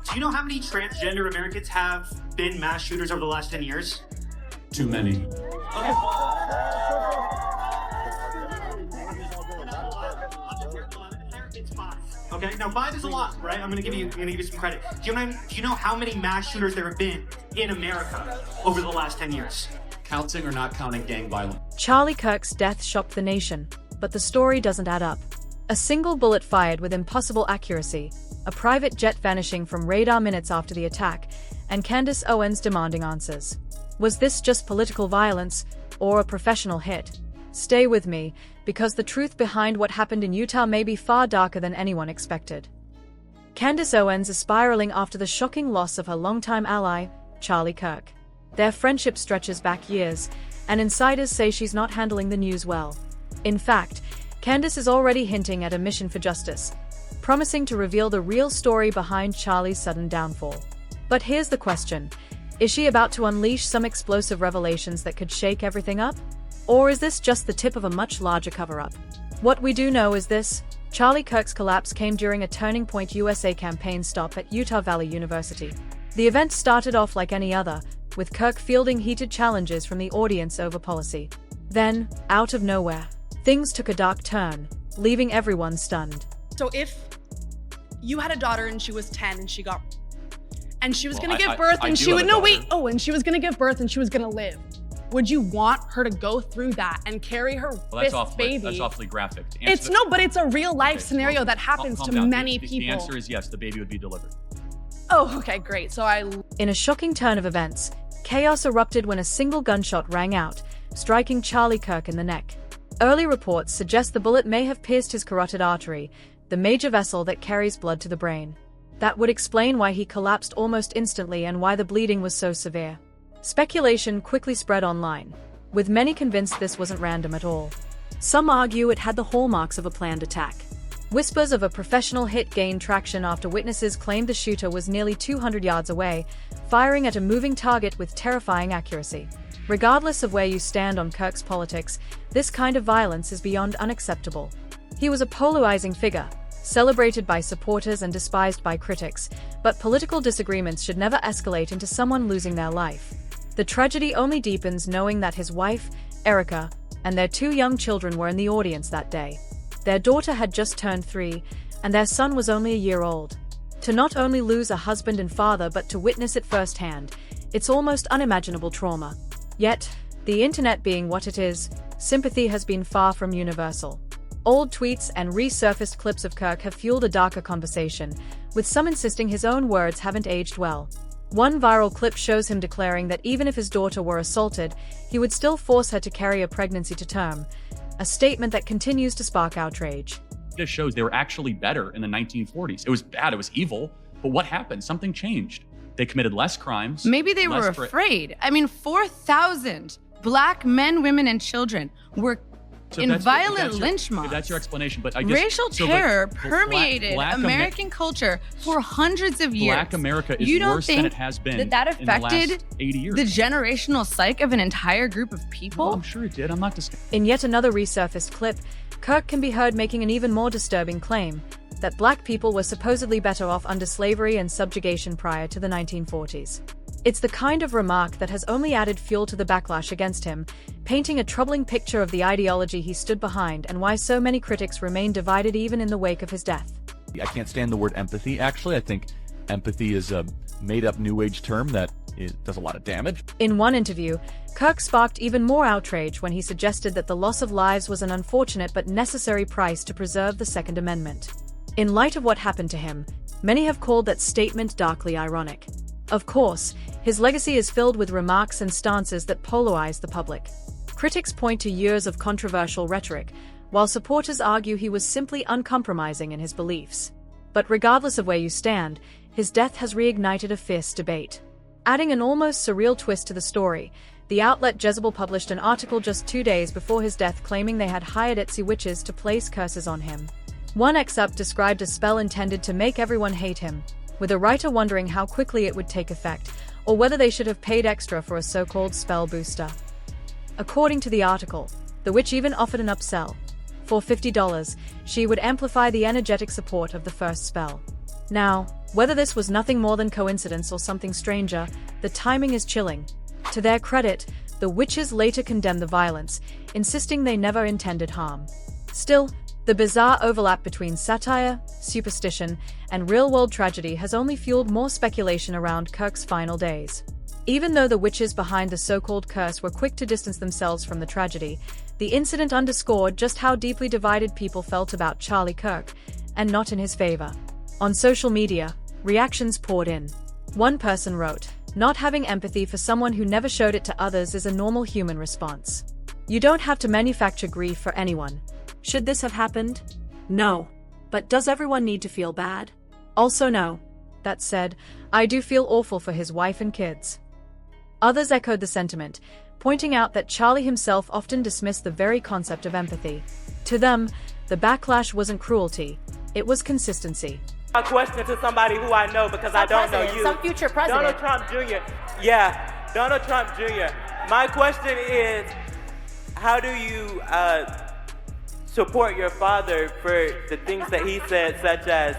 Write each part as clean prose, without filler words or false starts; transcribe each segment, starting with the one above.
Do you know how many transgender Americans have been mass shooters over the last 10 years? Too many. Okay. It's 5. Okay, now 5 is a lot, right? I'm gonna give you some credit. Do you know how many mass shooters there have been in America over the last 10 years? Counting or not counting gang violence? Charlie Kirk's death shocked the nation, but the story doesn't add up. A single bullet fired with impossible accuracy, a private jet vanishing from radar minutes after the attack, and Candace Owens demanding answers. Was this just political violence, or a professional hit? Stay with me, because the truth behind what happened in Utah may be far darker than anyone expected. Candace Owens is spiraling after the shocking loss of her longtime ally, Charlie Kirk. Their friendship stretches back years, and insiders say she's not handling the news well. In fact, Candace is already hinting at a mission for justice, promising to reveal the real story behind Charlie's sudden downfall. But here's the question. Is she about to unleash some explosive revelations that could shake everything up? Or is this just the tip of a much larger cover-up? What we do know is this: Charlie Kirk's collapse came during a Turning Point USA campaign stop at Utah Valley University. The event started off like any other, with Kirk fielding heated challenges from the audience over policy. Then, out of nowhere, things took a dark turn, leaving everyone stunned. So if you had a daughter and she was 10 and she was gonna give birth and she would, and she was gonna give birth and she was gonna live, would you want her to go through that and carry her baby? That's awfully graphic. It's a real life scenario that happens to many people. The answer is yes, the baby would be delivered. Oh, okay, great. In a shocking turn of events, chaos erupted when a single gunshot rang out, striking Charlie Kirk in the neck. Early reports suggest the bullet may have pierced his carotid artery, the major vessel that carries blood to the brain. That would explain why he collapsed almost instantly and why the bleeding was so severe. Speculation quickly spread online, with many convinced this wasn't random at all. Some argue it had the hallmarks of a planned attack. Whispers of a professional hit gained traction after witnesses claimed the shooter was nearly 200 yards away, firing at a moving target with terrifying accuracy. Regardless of where you stand on Kirk's politics, this kind of violence is beyond unacceptable. He was a polarizing figure, celebrated by supporters and despised by critics, but political disagreements should never escalate into someone losing their life. The tragedy only deepens knowing that his wife, Erica, and their 2 young children were in the audience that day. Their daughter had just turned 3, and their son was only a year old. To not only lose a husband and father but to witness it firsthand, it's almost unimaginable trauma. Yet, the internet being what it is, sympathy has been far from universal. Old tweets and resurfaced clips of Kirk have fueled a darker conversation, with some insisting his own words haven't aged well. One viral clip shows him declaring that even if his daughter were assaulted, he would still force her to carry a pregnancy to term, a statement that continues to spark outrage. This shows they were actually better in the 1940s. It was bad, it was evil, but what happened? Something changed. They committed less crimes. Maybe they were afraid. 4,000 black men, women, and children were in violent lynch mobs. That's your explanation, but I guess racial terror permeated American culture for hundreds of years. Black America is worse than it has been that affected in the last 80 years. The generational psyche of an entire group of people? Well, I'm sure it did. I'm not discussing. In yet another resurfaced clip, Kirk can be heard making an even more disturbing claim, that black people were supposedly better off under slavery and subjugation prior to the 1940s. It's the kind of remark that has only added fuel to the backlash against him, painting a troubling picture of the ideology he stood behind and why so many critics remain divided even in the wake of his death. I can't stand the word empathy, actually. I think empathy is a made-up New Age term that does a lot of damage. In one interview, Kirk sparked even more outrage when he suggested that the loss of lives was an unfortunate but necessary price to preserve the Second Amendment. In light of what happened to him, many have called that statement darkly ironic. Of course, his legacy is filled with remarks and stances that polarize the public. Critics point to years of controversial rhetoric, while supporters argue he was simply uncompromising in his beliefs. But regardless of where you stand, his death has reignited a fierce debate. Adding an almost surreal twist to the story, the outlet Jezebel published an article just 2 days before his death claiming they had hired Etsy witches to place curses on him. One excerpt described a spell intended to make everyone hate him, with a writer wondering how quickly it would take effect, or whether they should have paid extra for a so-called spell booster. According to the article, the witch even offered an upsell. For $50, she would amplify the energetic support of the first spell. Now, Whether this was nothing more than coincidence or something stranger, the timing is chilling. To their credit, the witches later condemned the violence, insisting they never intended harm. Still, the bizarre overlap between satire, superstition, and real-world tragedy has only fueled more speculation around Kirk's final days. Even though the witches behind the so-called curse were quick to distance themselves from the tragedy, the incident underscored just how deeply divided people felt about Charlie Kirk, and not in his favor. On social media, reactions poured in. One person wrote, "Not having empathy for someone who never showed it to others is a normal human response. You don't have to manufacture grief for anyone. Should this have happened? No. But does everyone need to feel bad? Also no. That said, I do feel awful for his wife and kids." Others echoed the sentiment, pointing out that Charlie himself often dismissed the very concept of empathy. To them, the backlash wasn't cruelty, it was consistency. A question to somebody who I know because I don't know you. Some future president. Donald Trump Jr. Yeah, Donald Trump Jr. My question is, how do you support your father for the things that he said, such as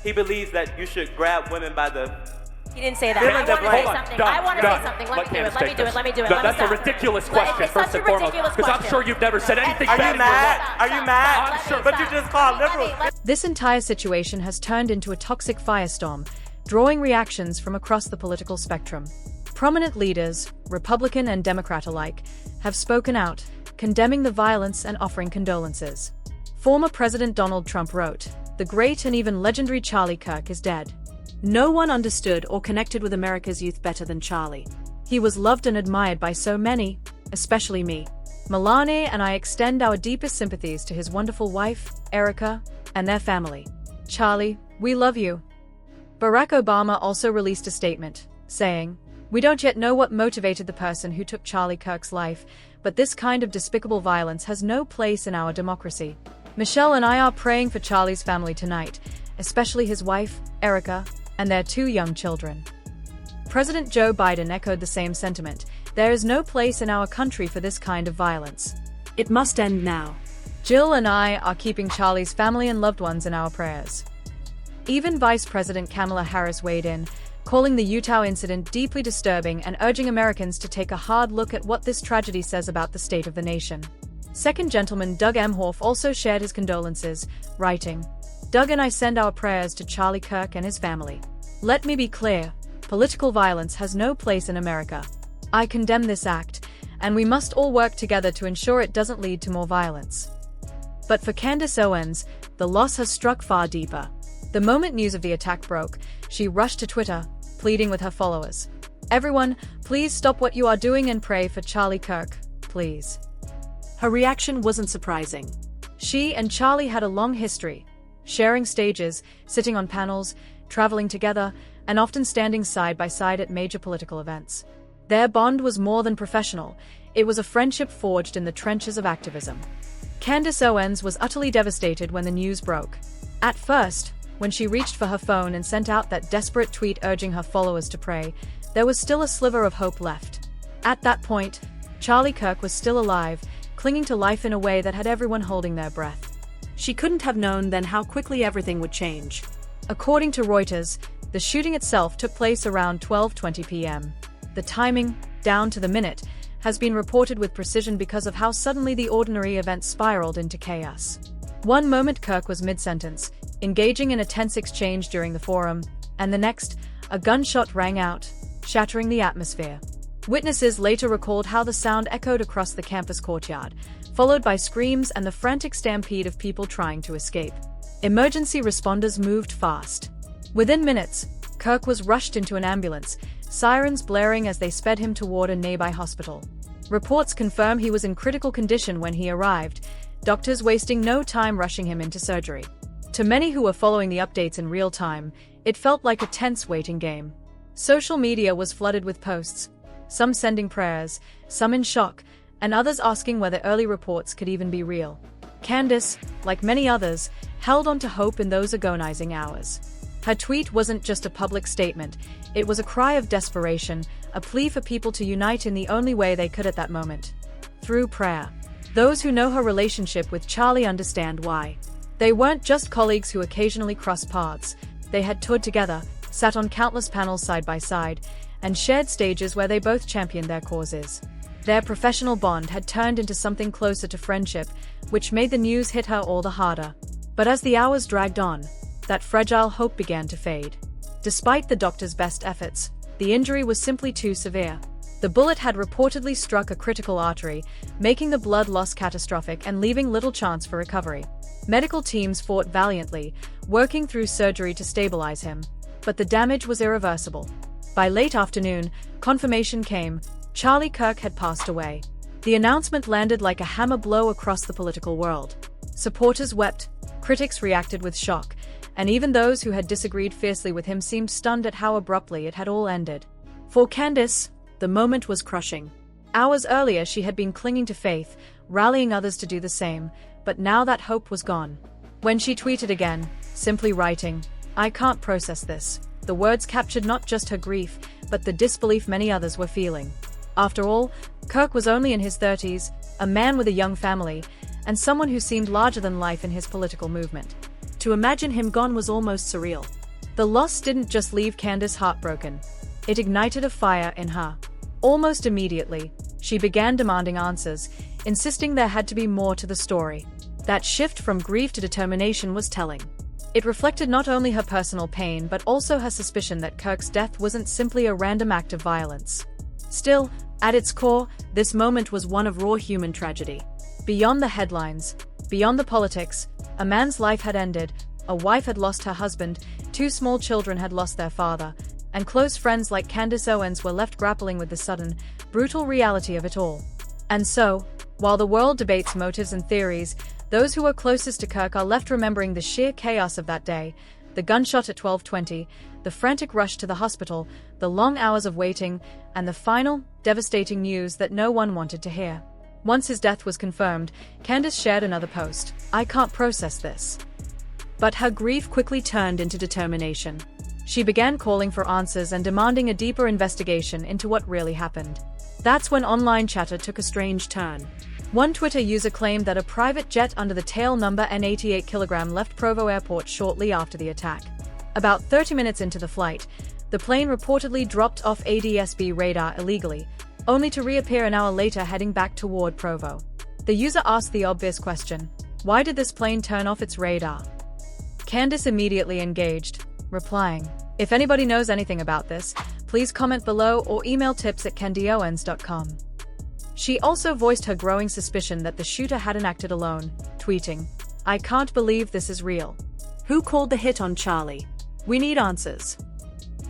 he believes that you should grab women by the... He didn't say that. I want to say something. Let me do it. That's a ridiculous question, first and foremost, because I'm sure you've never said anything bad in your life. Are you mad? I'm sure. But you just called liberals. This entire situation has turned into a toxic firestorm, drawing reactions from across the political spectrum. Prominent leaders, Republican and Democrat alike, have spoken out, condemning the violence and offering condolences. Former President Donald Trump wrote, "The great and even legendary Charlie Kirk is dead. No one understood or connected with America's youth better than Charlie. He was loved and admired by so many, especially me. Milane and I extend our deepest sympathies to his wonderful wife, Erica, and their family. Charlie, we love you." Barack Obama also released a statement, saying, "We don't yet know what motivated the person who took Charlie Kirk's life, but this kind of despicable violence has no place in our democracy. Michelle and I are praying for Charlie's family tonight, especially his wife, Erica, and their 2 young children." President Joe Biden echoed the same sentiment. "There is no place in our country for this kind of violence. It must end now. Jill and I are keeping Charlie's family and loved ones in our prayers." Even Vice President Kamala Harris weighed in, calling the Utah incident deeply disturbing and urging Americans to take a hard look at what this tragedy says about the state of the nation. Second Gentleman Doug Emhoff also shared his condolences, writing, "Doug and I send our prayers to Charlie Kirk and his family. Let me be clear, political violence has no place in America. I condemn this act, and we must all work together to ensure it doesn't lead to more violence." But for Candace Owens, the loss has struck far deeper. The moment news of the attack broke, she rushed to Twitter, pleading with her followers, "Everyone, please stop what you are doing and pray for Charlie Kirk, please." Her reaction wasn't surprising. She and Charlie had a long history, sharing stages, sitting on panels, traveling together, and often standing side by side at major political events. Their bond was more than professional, it was a friendship forged in the trenches of activism. Candace Owens was utterly devastated when the news broke. At first, when she reached for her phone and sent out that desperate tweet urging her followers to pray, there was still a sliver of hope left. At that point, Charlie Kirk was still alive, clinging to life in a way that had everyone holding their breath. She couldn't have known then how quickly everything would change. According to Reuters, the shooting itself took place around 12:20 p.m. The timing, down to the minute, has been reported with precision because of how suddenly the ordinary event spiraled into chaos. One moment Kirk was mid-sentence, engaging in a tense exchange during the forum, and the next, a gunshot rang out, shattering the atmosphere. Witnesses later recalled how the sound echoed across the campus courtyard, followed by screams and the frantic stampede of people trying to escape. Emergency responders moved fast. Within minutes, Kirk was rushed into an ambulance, sirens blaring as they sped him toward a nearby hospital. Reports confirm he was in critical condition when he arrived, doctors wasting no time rushing him into surgery. To many who were following the updates in real time, it felt like a tense waiting game. Social media was flooded with posts, some sending prayers, some in shock, and others asking whether early reports could even be real. Candace, like many others, held on to hope in those agonizing hours. Her tweet wasn't just a public statement, it was a cry of desperation, a plea for people to unite in the only way they could at that moment: through prayer. Those who know her relationship with Charlie understand why. They weren't just colleagues who occasionally crossed paths, they had toured together, sat on countless panels side by side, and shared stages where they both championed their causes. Their professional bond had turned into something closer to friendship, which made the news hit her all the harder. But as the hours dragged on, that fragile hope began to fade. Despite the doctor's best efforts, the injury was simply too severe. The bullet had reportedly struck a critical artery, making the blood loss catastrophic and leaving little chance for recovery. Medical teams fought valiantly, working through surgery to stabilize him, but the damage was irreversible. By late afternoon, confirmation came: Charlie Kirk had passed away. The announcement landed like a hammer blow across the political world. Supporters wept, critics reacted with shock, and even those who had disagreed fiercely with him seemed stunned at how abruptly it had all ended. For Candace, the moment was crushing. Hours earlier she had been clinging to faith, rallying others to do the same, but now that hope was gone. When she tweeted again, simply writing, "I can't process this," the words captured not just her grief, but the disbelief many others were feeling. After all, Kirk was only in his 30s, a man with a young family, and someone who seemed larger than life in his political movement. To imagine him gone was almost surreal. The loss didn't just leave Candace heartbroken. It ignited a fire in her. Almost immediately, she began demanding answers, insisting there had to be more to the story. That shift from grief to determination was telling. It reflected not only her personal pain but also her suspicion that Kirk's death wasn't simply a random act of violence. Still, at its core, this moment was one of raw human tragedy. Beyond the headlines, beyond the politics, a man's life had ended, a wife had lost her husband, 2 small children had lost their father, and close friends like Candace Owens were left grappling with the sudden, brutal reality of it all. And so, while the world debates motives and theories, those who were closest to Kirk are left remembering the sheer chaos of that day: the gunshot at 12:20, the frantic rush to the hospital, the long hours of waiting, and the final, devastating news that no one wanted to hear. Once his death was confirmed, Candace shared another post: "I can't process this." But her grief quickly turned into determination. She began calling for answers and demanding a deeper investigation into what really happened. That's when online chatter took a strange turn. One Twitter user claimed that a private jet under the tail number N88kg left Provo Airport shortly after the attack. About 30 minutes into the flight, the plane reportedly dropped off ADS-B radar illegally, only to reappear an hour later heading back toward Provo. The user asked the obvious question: why did this plane turn off its radar? Candace immediately engaged, replying, "If anybody knows anything about this, please comment below or email tips@candyowens.com." She also voiced her growing suspicion that the shooter hadn't acted alone, tweeting, "I can't believe this is real. Who called the hit on Charlie? We need answers."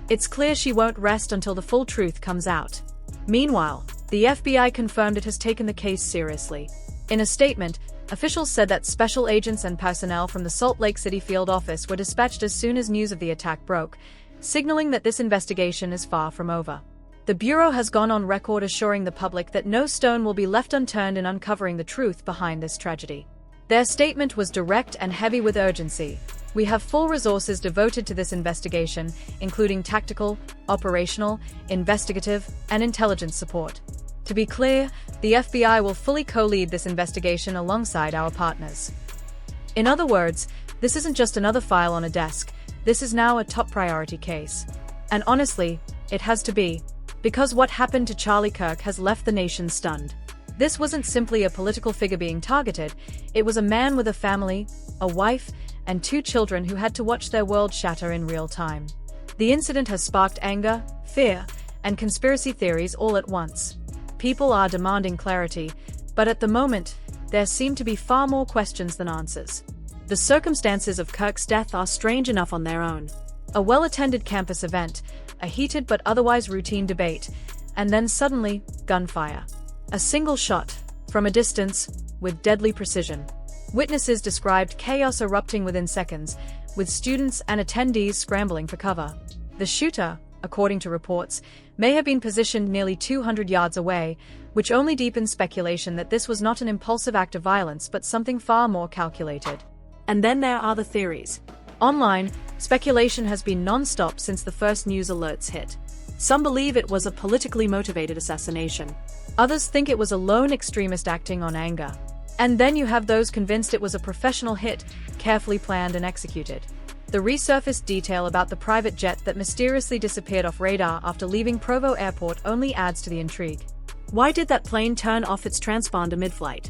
It's clear she won't rest until the full truth comes out. Meanwhile, the FBI confirmed it has taken the case seriously. In a statement, officials said that special agents and personnel from the Salt Lake City field office were dispatched as soon as news of the attack broke, signaling that this investigation is far from over. The Bureau has gone on record assuring the public that no stone will be left unturned in uncovering the truth behind this tragedy. Their statement was direct and heavy with urgency. "We have full resources devoted to this investigation, including tactical, operational, investigative, and intelligence support. To be clear, the FBI will fully co-lead this investigation alongside our partners." In other words, this isn't just another file on a desk. This is now a top priority case. And honestly, it has to be, because what happened to Charlie Kirk has left the nation stunned. This wasn't simply a political figure being targeted, it was a man with a family, a wife, and 2 children who had to watch their world shatter in real time. The incident has sparked anger, fear, and conspiracy theories all at once. People are demanding clarity, but at the moment, there seem to be far more questions than answers. The circumstances of Kirk's death are strange enough on their own. A well-attended campus event, a heated but otherwise routine debate, and then suddenly, gunfire. A single shot, from a distance, with deadly precision. Witnesses described chaos erupting within seconds, with students and attendees scrambling for cover. The shooter, according to reports, may have been positioned nearly 200 yards away, which only deepens speculation that this was not an impulsive act of violence but something far more calculated. And then there are the theories. Online, speculation has been non-stop since the first news alerts hit. Some believe it was a politically motivated assassination. Others think it was a lone extremist acting on anger. And then you have those convinced it was a professional hit, carefully planned and executed. the resurfaced detail about the private jet that mysteriously disappeared off radar after leaving Provo Airport only adds to the intrigue. Why did that plane turn off its transponder mid-flight?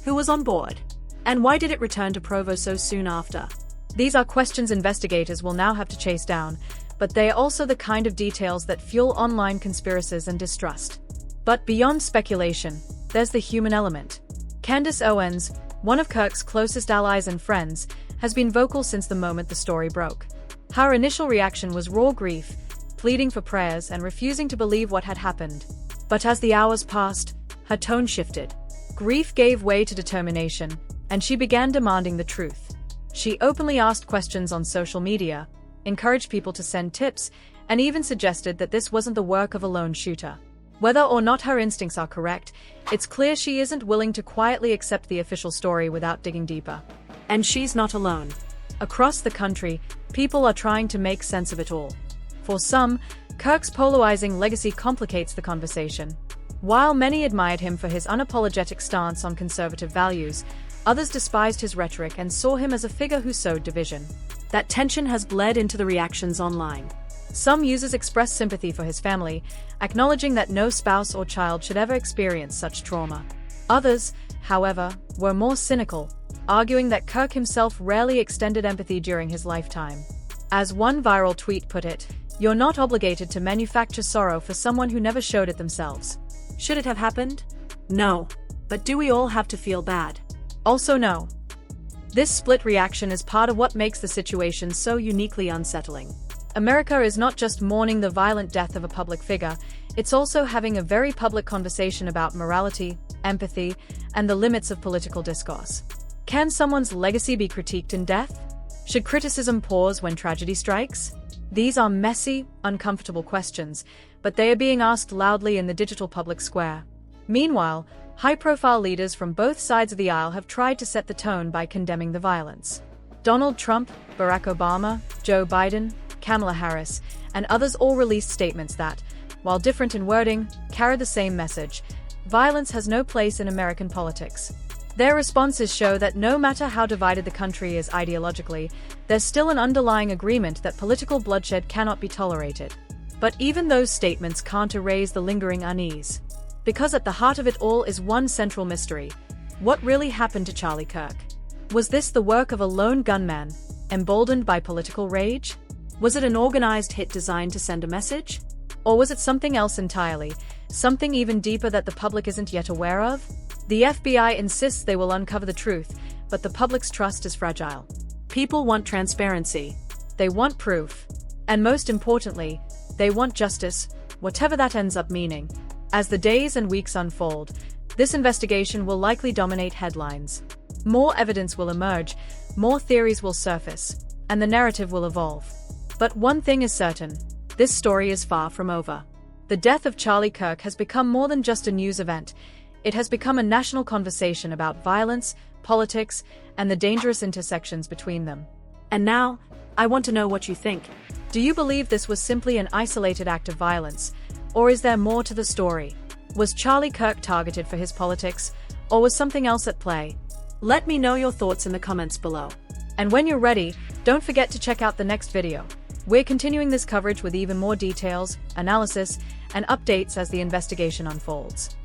Who was on board? And why did it return to Provo so soon after? These are questions investigators will now have to chase down, but they are also the kind of details that fuel online conspiracies and distrust. But beyond speculation, there's the human element. Candace Owens, one of Kirk's closest allies and friends, has been vocal since the moment the story broke. Her initial reaction was raw grief, pleading for prayers and refusing to believe what had happened. But as the hours passed, her tone shifted. Grief gave way to determination, and she began demanding the truth. She openly asked questions on social media, encouraged people to send tips, and even suggested that this wasn't the work of a lone shooter. Whether or not her instincts are correct, it's clear she isn't willing to quietly accept the official story without digging deeper. And she's not alone. Across the country, people are trying to make sense of it all. For some, Kirk's polarizing legacy complicates the conversation. While many admired him for his unapologetic stance on conservative values, others despised his rhetoric and saw him as a figure who sowed division. That tension has bled into the reactions online. Some users expressed sympathy for his family, acknowledging that no spouse or child should ever experience such trauma. Others, however, were more cynical, arguing that Kirk himself rarely extended empathy during his lifetime. As one viral tweet put it, "You're not obligated to manufacture sorrow for someone who never showed it themselves." Should it have happened? No. But do we all have to feel bad? Also no. This split reaction is part of what makes the situation so uniquely unsettling. America is not just mourning the violent death of a public figure, it's also having a very public conversation about morality, empathy, and the limits of political discourse. Can someone's legacy be critiqued in death? Should criticism pause when tragedy strikes? These are messy, uncomfortable questions, but they are being asked loudly in the digital public square. Meanwhile, high-profile leaders from both sides of the aisle have tried to set the tone by condemning the violence. Donald Trump, Barack Obama, Joe Biden, Kamala Harris, and others all released statements that, while different in wording, carry the same message: violence has no place in American politics. Their responses show that no matter how divided the country is ideologically, there's still an underlying agreement that political bloodshed cannot be tolerated. But even those statements can't erase the lingering unease. Because at the heart of it all is one central mystery: what really happened to Charlie Kirk? Was this the work of a lone gunman, emboldened by political rage? Was it an organized hit designed to send a message? Or was it something else entirely, something even deeper that the public isn't yet aware of? The FBI insists they will uncover the truth, but the public's trust is fragile. People want transparency. They want proof. And most importantly, they want justice, whatever that ends up meaning. As the days and weeks unfold, this investigation will likely dominate headlines. More evidence will emerge, more theories will surface, and the narrative will evolve. But one thing is certain: this story is far from over. The death of Charlie Kirk has become more than just a news event. It has become a national conversation about violence, politics, and the dangerous intersections between them. And now, I want to know what you think. Do you believe this was simply an isolated act of violence? Or is there more to the story? Was Charlie Kirk targeted for his politics, or was something else at play? Let me know your thoughts in the comments below. And when you're ready, don't forget to check out the next video. We're continuing this coverage with even more details, analysis, and updates as the investigation unfolds.